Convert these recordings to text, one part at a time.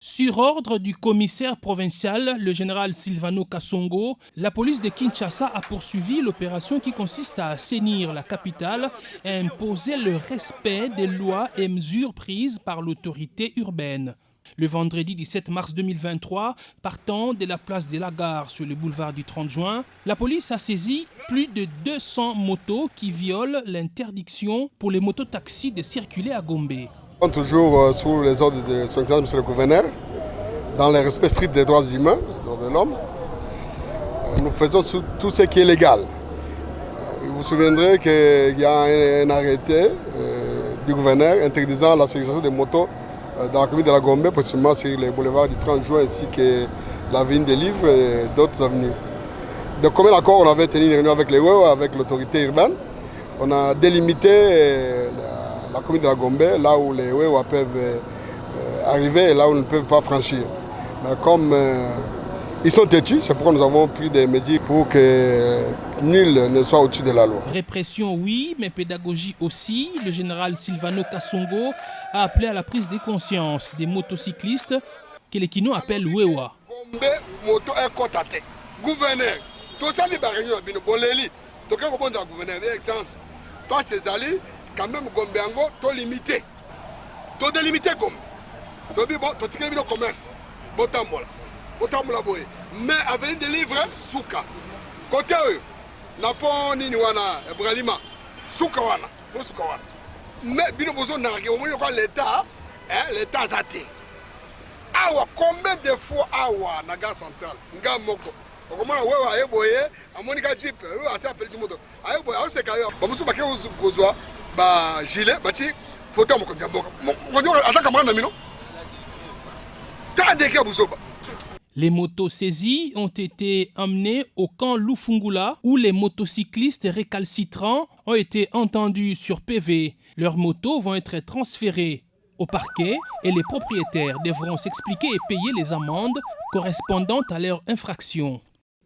Sur ordre du commissaire provincial, le général Silvano Kasongo, la police de Kinshasa a poursuivi l'opération qui consiste à assainir la capitale et à imposer le respect des lois et mesures prises par l'autorité urbaine. Le vendredi 17 mars 2023, partant de la place de la Gare sur le boulevard du 30 juin, la police a saisi plus de 200 motos qui violent l'interdiction pour les mototaxis de circuler à Gombe. Toujours sous les ordres de son excellence, monsieur le gouverneur, dans le respect strict des droits humains, de l'homme, nous faisons tout ce qui est légal. Vous vous souviendrez qu'il y a un arrêté du gouverneur interdisant la circulation des motos dans la commune de la Gombe, précisément sur les boulevards du 30 juin ainsi que l'avenue des Livres et d'autres avenues. De commun accord, on avait tenu une réunion avec les WEO, avec l'autorité urbaine. On a délimité la commune de la Gombe, là où les WEO peuvent arriver et là où ils ne peuvent pas franchir. Mais comme ils sont têtus, c'est pourquoi nous avons pris des mesures pour que nul ne soit au-dessus de la loi. Répression oui, mais pédagogie aussi. Le général Silvano Kasongo a appelé à la prise de conscience des motocyclistes que les Kino appellent Wewa. Gombe, moto est cotaté. Gouverneur, tout ça, les barrières, bien boleli. Donc, quand on a gouverneur, excellence, toi, ces alliés, quand même, Gombe Ango, tu limité. Tu délimité Gombe. Tu as dit, commerce. Botamola. Mais avec des livres, souka. Côté eux, Napon, Niniwana, Bralima, soukawana, soukawana. Mais, bien, besoin d'arriver au moins, l'État zati. Awa, combien de fois awa, Naga Central, Nga Moko. Comment on a eboye, à Monica Jeep, assez appelé ce mot. Ayoboye, on sait qu'il y a un peu de besoin, gilet, bâti, photo, mon condition. Mon condition, à ça, camarade, Namino. T'as des cas, Boussoba. Les motos saisies ont été emmenées au camp Lufungula où les motocyclistes récalcitrants ont été entendus sur PV. Leurs motos vont être transférées au parquet et les propriétaires devront s'expliquer et payer les amendes correspondantes à leur infraction.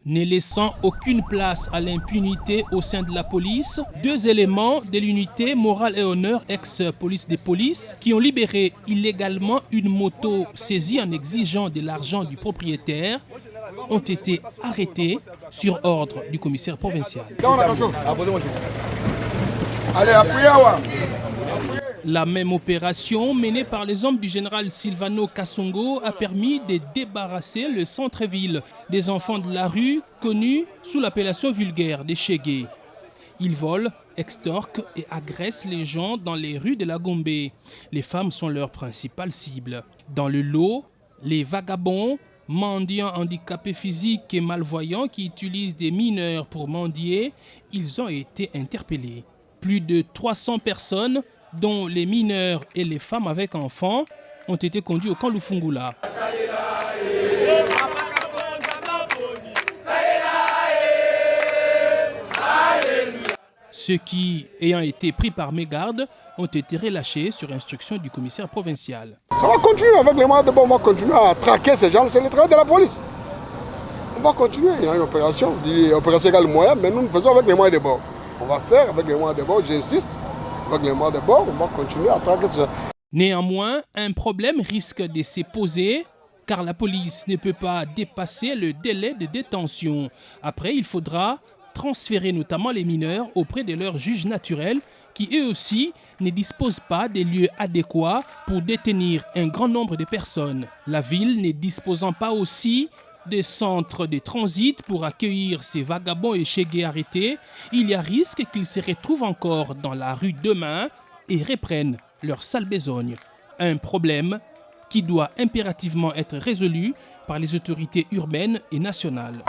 Ne laissant aucune place à l'impunité au sein de la police, deux éléments de l'unité Morale et Honneur ex-police des polices qui ont libéré illégalement une moto saisie en exigeant de l'argent du propriétaire ont été arrêtés sur ordre du commissaire provincial. Allez, appuyez-moi. La même opération menée par les hommes du général Silvano Kasongo a permis de débarrasser le centre-ville des enfants de la rue connus sous l'appellation vulgaire des Chégués. Ils volent, extorquent et agressent les gens dans les rues de la Gombe. Les femmes sont leur principale cible. Dans le lot, les vagabonds, mendiants handicapés physiques et malvoyants qui utilisent des mineurs pour mendier, ils ont été interpellés. Plus de 300 personnes, dont les mineurs et les femmes avec enfants, ont été conduits au camp Lufungula. Ceux qui, ayant été pris par mégarde, ont été relâchés sur instruction du commissaire provincial. Ça va continuer avec les moyens de bord, on va continuer à traquer ces gens, c'est le travail de la police. On va continuer, il y a une opération, opération égale moyen, mais nous faisons avec les moyens de bord. On va faire avec les moyens de bord, j'insiste. Avec les mois de bord, on va continuer à traquer ce genre. Néanmoins, un problème risque de se poser car la police ne peut pas dépasser le délai de détention. Après, il faudra transférer notamment les mineurs auprès de leurs juges naturels qui eux aussi ne disposent pas des lieux adéquats pour détenir un grand nombre de personnes. La ville ne disposant pas aussi des centres de transit pour accueillir ces vagabonds et chégués arrêtés, il y a risque qu'ils se retrouvent encore dans la rue demain et reprennent leur sale besogne. Un problème qui doit impérativement être résolu par les autorités urbaines et nationales.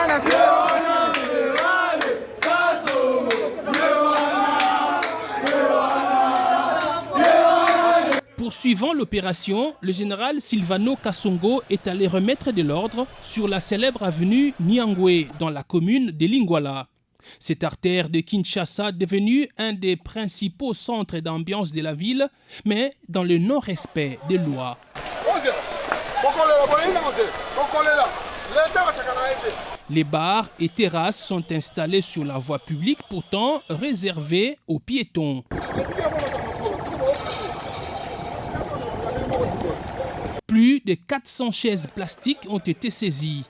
Poursuivant l'opération, le général Silvano Kasongo est allé remettre de l'ordre sur la célèbre avenue Nyangwe dans la commune de Lingwala. Cette artère de Kinshasa devenu un des principaux centres d'ambiance de la ville, mais dans le non-respect des lois. Les bars et terrasses sont installés sur la voie publique, pourtant réservés aux piétons. Plus de 400 chaises plastiques ont été saisies.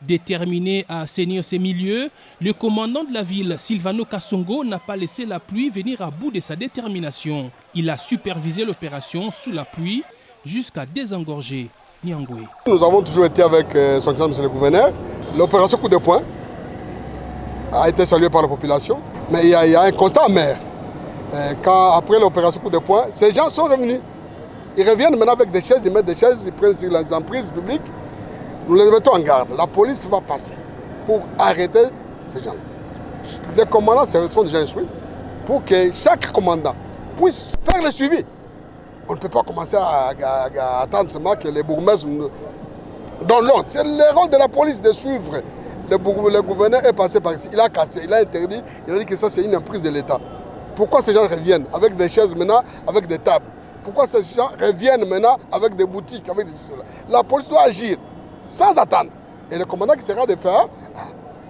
Déterminé à assainir ces milieux, le commandant de la ville, Silvano Kassongo, n'a pas laissé la pluie venir à bout de sa détermination. Il a supervisé l'opération sous la pluie jusqu'à désengorger Nyangwe. Nous avons toujours été avec son excellence, monsieur le gouverneur. L'opération coup de poing a été saluée par la population, mais il y a un constat amer. Quand, après l'opération coup de poing, ces gens sont revenus. Ils reviennent maintenant avec des chaises, ils mettent des chaises, ils prennent sur les emprises publiques. Nous les mettons en garde. La police va passer pour arrêter ces gens-là. Les commandants sont déjà instruits pour que chaque commandant puisse faire le suivi. On ne peut pas commencer à attendre seulement que les bourgmestres nous donnent l'ordre. C'est le rôle de la police de suivre. Le gouverneur est passé par ici, il a cassé, il a interdit, il a dit que ça c'est une emprise de l'État. Pourquoi ces gens reviennent avec des chaises maintenant, avec des tables? Pourquoi ces gens reviennent maintenant avec des boutiques, avec des... La police doit agir sans attendre. Et le commandant qui sera de faire,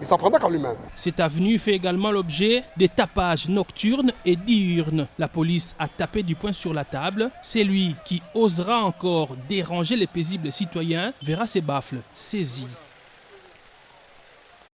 il s'en prendra comme lui-même. Cette avenue fait également l'objet de tapages nocturnes et diurnes. La police a tapé du poing sur la table. Celui qui osera encore déranger les paisibles citoyens verra ses baffles saisis.